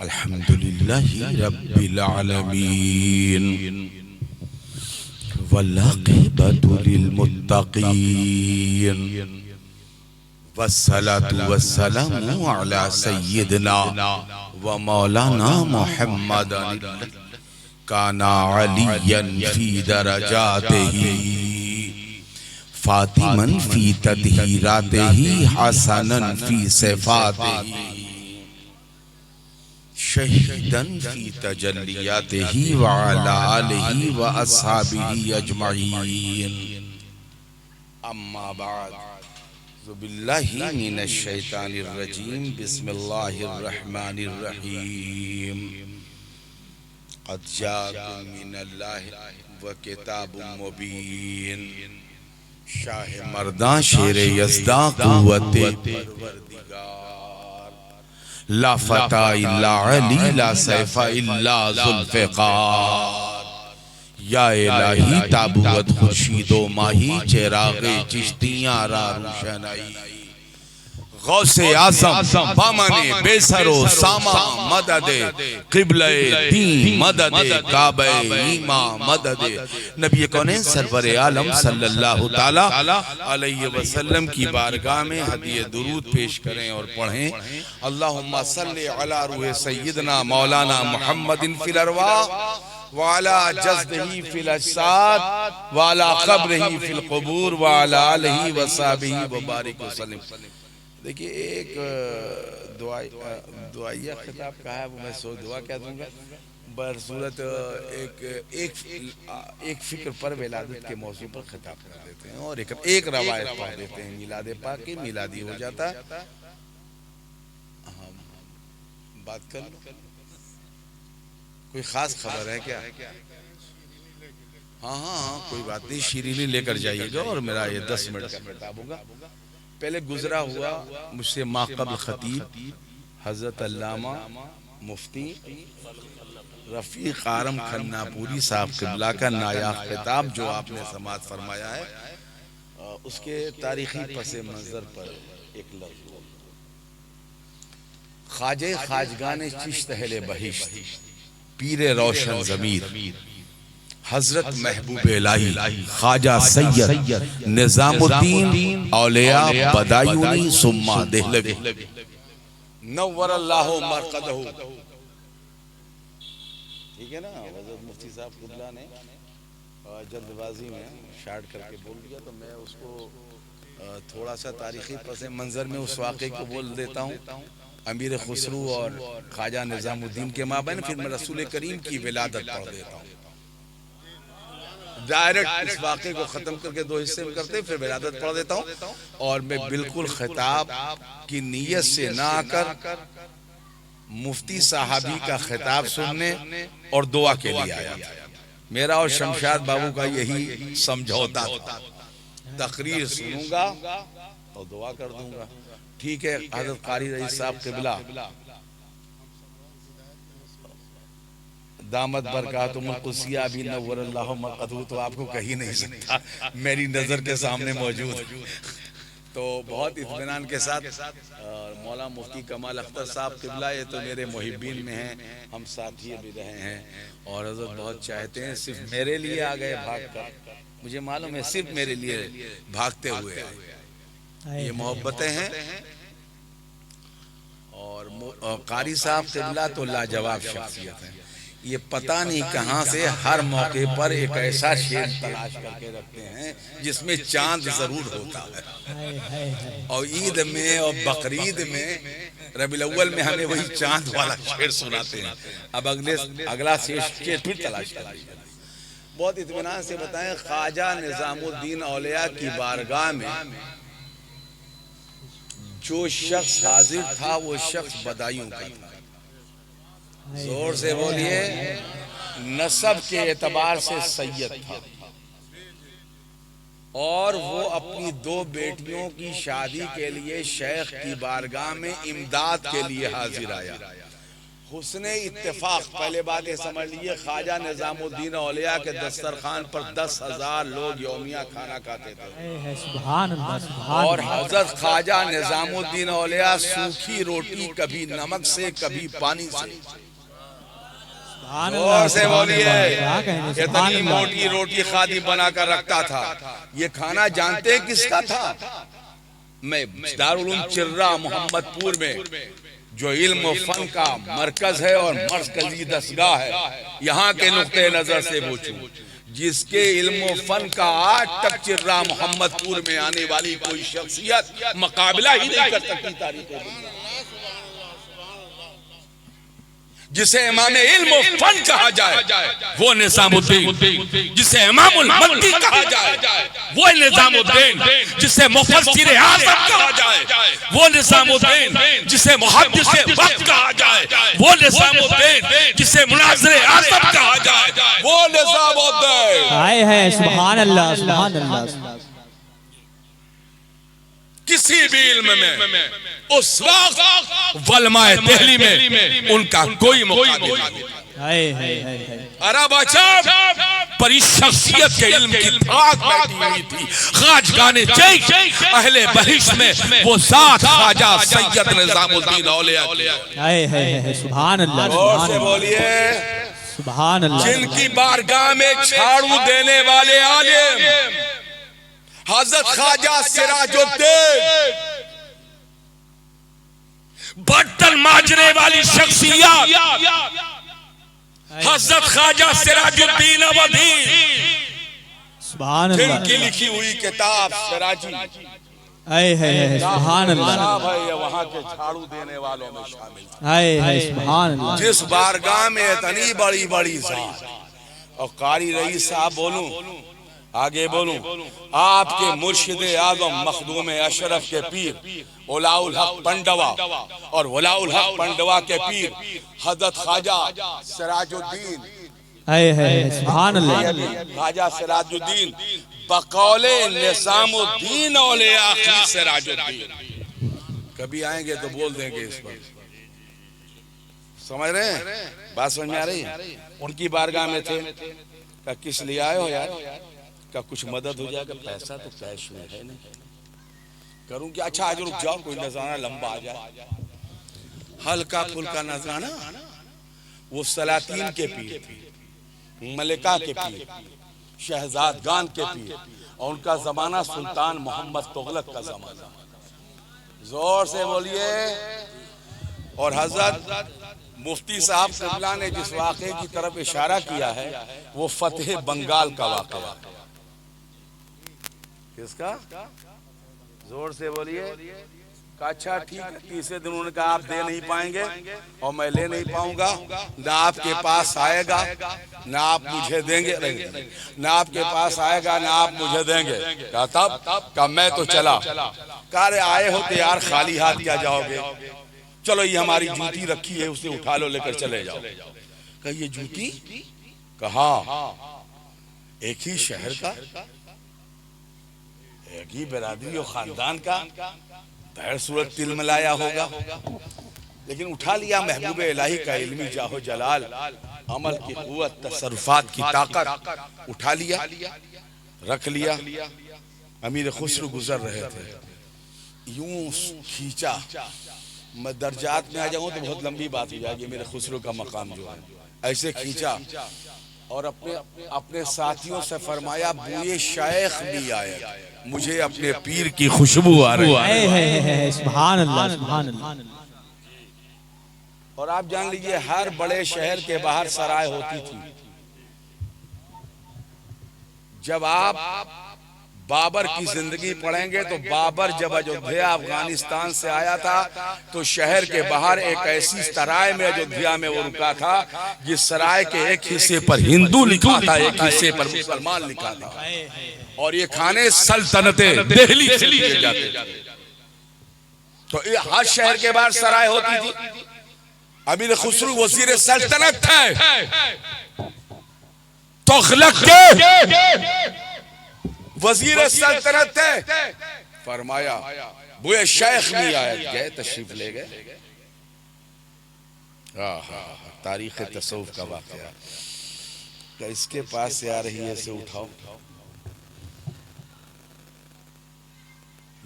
अल्हम्दुलिल्लाहि रब्बिल आलमीन वल्लाक़िबतु लिल मुत्तक़ीन वस्सलातु वस्सलामु अला सय्यिदिना व मौलाना मुहम्मदन काना अलियन फी दरजातिही फातिमन फी तत्हीरातिही हसनन फी सिफ़ातिही शहीदन फी तजल्लियातिही व अला आलिही व अस्हाबिही अजमईन। अम्मा बाद बिल्लाहि मिनश शैतानिर रजीम बिस्मिल्लाहिर रहमानिर रहीम। क़द जाअकुम मिनल्लाहि व किताबुम मुबीन। शाह मर्दां शेरे यज़दां क़ुव्वते परवरदिगार। ला फता इल्ला अली ला सैफा इल्ला ज़ुल्फ़िकार। या इलाही ताबूत खुर्शीदो माही चिरागे चिश्तियाँ रा रोशनाई। गौसे आज़म बामने बेसरो सामा मददे क़िबले दीन मददे काबे ईमा मददे। नबी कौनेन सरवर आलम सल्लल्लाहु ताला अलैहि वसल्लम की बारगाह में हदिये दुरूद पेश करें और पढ़ें। अल्लाहुम्मा सल्लि अला रूह सय्यदना मौलाना मुहम्मदिन फिल अरवाह वाला जज़्दिही फिल अजसाद वाला क़ब्रिही फिल क़ुबूर वाला आलिही व सहाबिही व बारिक वसल्लम। देखिए एक दुआया खिताब कहा है, वो मैं सो दुआ क्या दूंगा बरसूरत एक फिक्र पर विलादत के मौसम पर खिताब कर देते हैं और एक रवायत पढ़ देते हैं। मिलाद पाक की मिलादी हो जाता है। हाँ, बात कर लो। कोई खास खबर है क्या? हाँ हाँ हाँ, कोई बात नहीं, शीरीनी लेकर जाइएगा और मेरा ये 10 मिनट का खिताब होगा। पहले गुजरा हुआ मुझसे माक़बल खतीब हज़रत अल्लामा मुफ्ती रफ़ीक़ आरम खन्नापुरी साहब क़िबला का नायाब खिताब जो आपने समाअत फरमाया है, उसके तारीख़ी पस मंज़र पर एक लफ्ज़ ख्वाजे ख्वाजगाने चिश्त अहले बहिश्त पीरे रोशन ज़मीर हजरत महबूब इलाही ख्वाजा सैयद निज़ामुद्दीन औलिया बदायूनी सुम्मा देहलवी नव्वरल्लाहु मरक़दहू। ठीक है ना, हज़रत मुफ्ती साहब क़िबला ने जल्दबाजी में शार्ट करके बोल दिया, तो मैं उसको थोड़ा सा तारीख़ी पस मंज़र में उस वाक़े को बोल देता हूँ। अमीर खुसरू और ख्वाजा निज़ामुद्दीन के माबैन फिर मैं रसूल करीम की विलादत पढ़ देता हूँ। डायरेक्ट इस वाक़े को ख़त्म करके 2 हिस्से में करते फिर विलादत पढ़ देता हूँ। और मैं बिल्कुल खिताब की नीयत से ना आकर मुफ्ती साहबी का खिताब सुनने और दुआ के लिए आया था। मेरा और शमशाद बाबू का यही समझौता था, तकरीर सुनूंगा और दुआ कर दूंगा। ठीक है, हज़रत क़ारी रईस साहब क़िबला दामद बरकातुहुल कुसिया भी नव्वरल्लाहु मरक़दहू तो आपको कहीं नहीं सकता, मेरी नज़र के सामने मौजूद। तो बहुत इत्मीनान के साथ मौला मुफ्ती कमाल अख्तर साहब क़िबला, ये तो मेरे मुहिब्बीन में हैं, हम साथी भी रहे हैं और हज़रत बहुत चाहते हैं। सिर्फ मेरे लिए आ गए भाग कर, मुझे मालूम है सिर्फ मेरे लिए भागते हुए आए, ये मोहब्बतें हैं। और क़ारी साहब क़िबला तो लाजवाब शख्सियत है। ये पता नहीं कहाँ से हर मौके पर एक ऐसा शेर तलाश करके रखते हैं जिसमें चांद जरूर होता है, और ईद में और बकरीद में रबीउल अव्वल में हमें वही चांद वाला शेर सुनाते हैं। अब अगला शेर फिर तलाश करिए। बहुत इत्मीनान से बताएं, ख्वाजा निज़ामुद्दीन औलिया की बारगाह में जो शख्स हाजिर था वो शख्स बदायूं का था। जोर से बोलिए, नसब के एतबार से सैयद था और वो अपनी 2 बेटियों की शादी के लिए शेख की बारगाह में इमदाद के लिए हाजिर आया। हुस्ने इत्तेफाक, पहले बात ये समझ लीजिए, ख्वाजा निजामुद्दीन औलिया के दस्तरखान पर 10,000 लोग यौमिया खाना खाते थे। सुभान अल्लाह, सुभान और अल्लाह। हजरत ख्वाजा निजामुद्दीन औलिया सूखी रोटी कभी नमक से कभी पानी से, जोर से बोलिए, इतनी मोटी रोटी खादिम बनाकर रखता था। ये खाना जानते किसका था? मैं दारुल उलूम चिर्रा मोहम्मदपुर में, जो इल्म और फन का मरकज है और मरकजी दस्तगाह है, यहाँ के नुक्ते नजर से पूछूं, जिसके इल्म और फन का आज तक चिर्रा मोहम्मदपुर में आने वाली कोई शख्सियत मुकाबला ही नहीं कर सकती तारीख में, जिसे इमाम इल्म और फन कहा जाए वो निजामुद्दीन, जिसे इमामुल मक्की कहा जाए वो निजामुद्दीन, जिसे मुफस्सिर आज़म कहा जाए वो निजामुद्दीन, जिसे मुहद्दिस वक्त कहा जाए वो निजामुद्दीन, जिसे मुनाज़िर आज़म कहा जाए वो निजामुद्दीन। हाय है, सुभान अल्लाह, सुभान अल्लाह। किसी भी इल्म में उस वक्त वलमाए देहली में उनका कोई मुकाबिला नहीं था। अरब अजब पर इस शख्सियत के इल्म की धाक बैठी हुई थी। खाजगाने जैश अहले बहिश्त में वो ज़ात ख्वाजा सैयद निजामुद्दीन औलिया, सुभान अल्लाह, जोर से बोलिए, सुभान अल्लाह, जिनकी बारगाह में झाड़ू देने वाले आलिम हजरत ख्वाजा सिराजुद्दीन, बर्तन मांजने वाली शख्सियत हजरत ख्वाजा सिराजुद्दीन अवधी, सुभान अल्लाह, जिनकी लिखी हुई किताब सिराजी, सुभान अल्लाह, वहाँ के झाड़ू देने वालों में शामिल, सुभान अल्लाह। जिस बारगाह में इतनी बड़ी बड़ी ज़ात, और कारी रईस साहब बोलूं, आगे बोलूं, आपके मुर्शिद आज़म मखदूम अशरफ के पीर उलाउल हक पंडवा और उलाउल हक पंडवा के पीर हजरत ख्वाजा सिराजुद्दीन, सुभान अल्लाह, ख्वाजा सिराजुद्दीन बकौले निजामुद्दीन औलिया सिराजुद्दीन, कभी आएंगे तो बोल देंगे इस पर, समझ रहे हैं? बात समझ में आ रही है? उनकी बारगाह में थे, क्या किस लिए आए हो यार? क्या कुछ मदद हो जाएगा? पैसा तो कैश में है नहीं, करूं क्या? अच्छा आज रुक जाओ, कोई नजराना लंबा आ जाए, हल्का फुल्का नजराना। वो सलातीन के पीर, मलिका के पीर, शहजादगान के पीर, और उनका जमाना सुल्तान मोहम्मद तुगलक का जमाना, जोर से बोलिए। और हजरत मुफ्ती साहब क़िबला ने जिस वाक़े की तरफ इशारा किया है वो फतेह बंगाल का वाक़या। किसका? जोर से बोलिए। अच्छा ठीक है, तीसरे दिन उन्होंने कहा आप दे नहीं पाएंगे और मैं ले नहीं पाऊंगा, ना आपके पास आएगा ना आप मुझे देंगे, ना आपके पास आएगा ना आप मुझे देंगे। कहा तब? कहा मैं तो चला। कहा आए हो तो यार खाली हाथ क्या जाओगे? चलो ये हमारी जूती रखी है, उसे उठा लो, लेकर चले जाओ। कहा ये जूती? कहा एक ही शहर का, एक ही बिरादरी और खानदान का, बहर सूरत तिल मिलाया होगा, लेकिन उठा लिया। महबूब इलाही का इल्मी जाहो जलाल, अमल की कुव्वत, तसर्रुफात की ताकत, उठा लिया, रख लिया। अमीर खुसरो गुजर रहे थे, यूं खींचा। मैं दर्जात में आ जाऊं तो बहुत लंबी बात हो जाएगी, मेरे खुसरो का मकाम जो है। ऐसे खींचा और अपने साथियों से फरमाया बूए शायख भी आए, मुझे अपने पीर की खुशबू आ रही है। सुभान अल्लाह, सुभान अल्लाह। और आप जान लीजिए हर बड़े शहर के बाहर सराय होती थी। जब आप बाबर की जिंदगी पढ़ेंगे तो बाबर जब अयोध्या अफगानिस्तान से आया था तो शहर के बाहर एक ऐसी सराय में अयोध्या में वो रुका था जिस सराय के एक हिस्से पर हिंदू लिखा था, एक हिस्से पर मुसलमान लिखा था। और ये खाने सल्तनते दिल्ली से लिए जाते थे। तो हर शहर के बाहर सराय होती थी। अमीर खुसरो वजीर सल्तनत थे, तुगलक के वजीर सल्तनत थे। फरमाया बुए शेख भी आए, गए तशरीफ ले गए। तारीख तसव्वुफ का वाक़या। तो इसके पास से आ रही है, इसे उठाओ,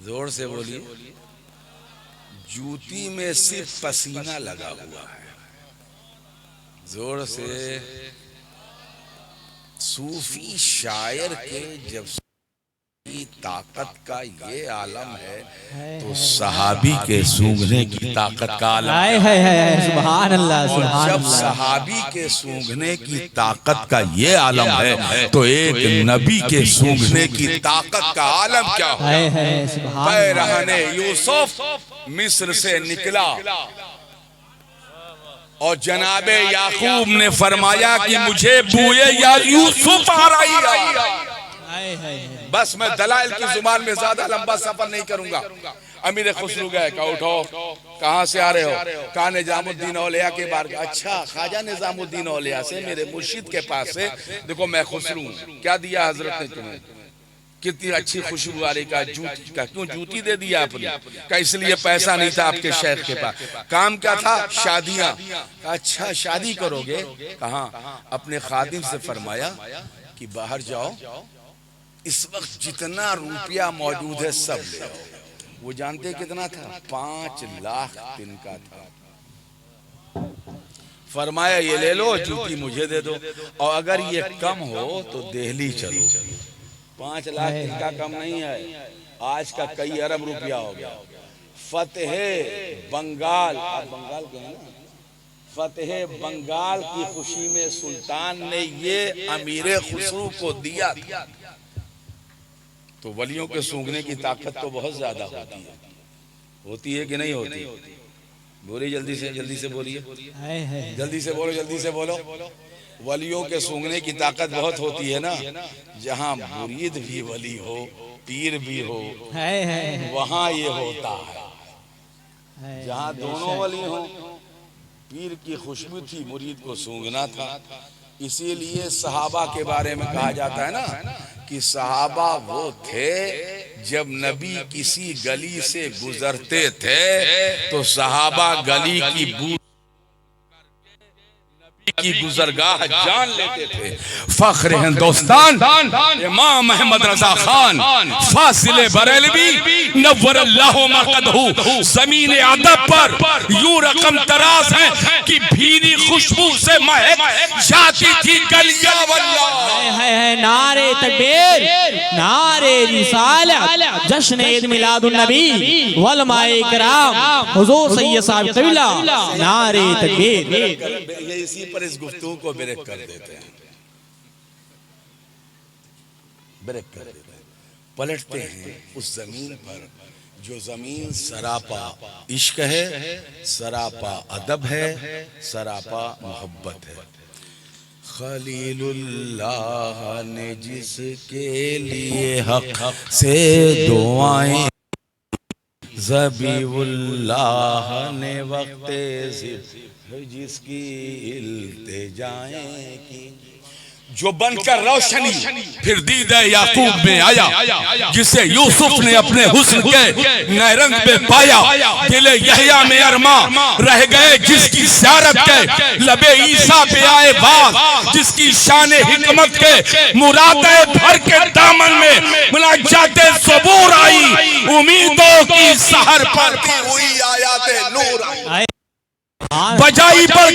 जोर से बोलिए। जूती में सिर्फ पसीना लगा हुआ है, जोर से। सूफी शायर के जब ताकत का ये आलम है, तो सहाबी के सूंघने की ताकत का आलम है। सुभान अल्लाह, सुभान जब अल्लाह। सहाबी के सूंघने की ताकत का ये आलम है, तो एक नबी के सूंघने की ताकत का आलम क्या है। सुभान अल्लाह। रहने यूसुफ मिस्र से निकला और जनाबे याकूब ने फरमाया कि मुझे बूए या यूसुफ आ रही है। बस मैं दलाइल की जुबान में ज्यादा लंबा सफर नहीं करूंगा। अमीर खुसरू गए, कहा उठो, कहाँ से आ रहे हो? कहा निजामुद्दीन औलिया के बारे। अच्छा, ख्वाजा निजामुद्दीन औलिया से, मेरे मुर्शिद के पास से। देखो मैं खुसरू हूँ, क्या दिया हजरत ने तुम्हें? कितनी अच्छी खुशबू आ रही। का जूती का क्यों जूती दे दिया आपने? का इसलिए पैसा नहीं था आपके शेख के पास। काम क्या था? शादियां। अच्छा, शादी करोगे? कहा अपने खादिम से फरमाया कि बाहर जाओ, इस वक्त जितना रुपया मौजूद है सब ले आओ। वो जानते कितना था? 5 लाख तिनका था। फरमाया ये ले लो, जूती मुझे दे दो, और अगर ये कम हो तो दिल्ली चलो। 5 लाख तिनका कम नहीं है, आज का कई अरब रुपया हो गया। फतेह बंगाल, आप बंगाल के हैं ना? फतेह बंगाल की खुशी में सुल्तान ने ये अमीर खुसरू को दिया था। तो वलियों के सूंघने की ताकत तो बहुत ज्यादा होती है कि नहीं होती? बोलिए जल्दी से बोलिए, जल्दी से बोलो, जल्दी से बोलो। वलियों के सूंघने की ताकत बहुत होती है ना। जहाँ मुरीद भी वली हो, पीर भी हो, वहाँ ये होता है। जहाँ दोनों वली हो, पीर की खुशबू थी, मुरीद को सूंघना था। इसीलिए सहाबा के बारे में कहा जाता है ना कि सहाबा वो थे, जब नबी किसी गली से गुजरते थे तो सहाबा गली की बू की गुजरगाह जान लेते थे। फख्र हिंदुस्तान इमाम अहमद रजा खान फासिले बरेलवी नव्वरल्लाहु मरकदहू जमीन अदब पर यूं रकम तराज है कि भीनी खुशबू से महक जाती थी गलियां। वल्लाह नारे तकबीर, नारे रिसालत, जश्न ईद मिलादुन नबी वलमाए किराम हुजूर सैयद साहब कबीला, नारे तकबीर। इसी पर इस गुफ्तगू को ब्रेक कर देते हैं, पलटते हैं उस जमीन पर जो जमीन सरापा इश्क है, सरापा अदब है, सरापा मोहब्बत है। खलीलुल्लाह ने जिसके लिए हक से दुआएं, ज़बीउल्लाह ने वक्ते जिसकी इल्तिजाएं की, जो बनकर रोशनी फिर दीदा याकूब में आया, जिसे यूसुफ ने अपने हुस्न के नैरंग पे पाया। दिले यहया में अरमा रह गए जिसकी ज़ियारत के, लबे ईसा पे आए बात जिसकी शान हिकमत के, मुरादे भर के दामन में मुनाजाते सबूर आई, उम्मीदों की सहर पर हुई आयाते नूर आई, बजाई पर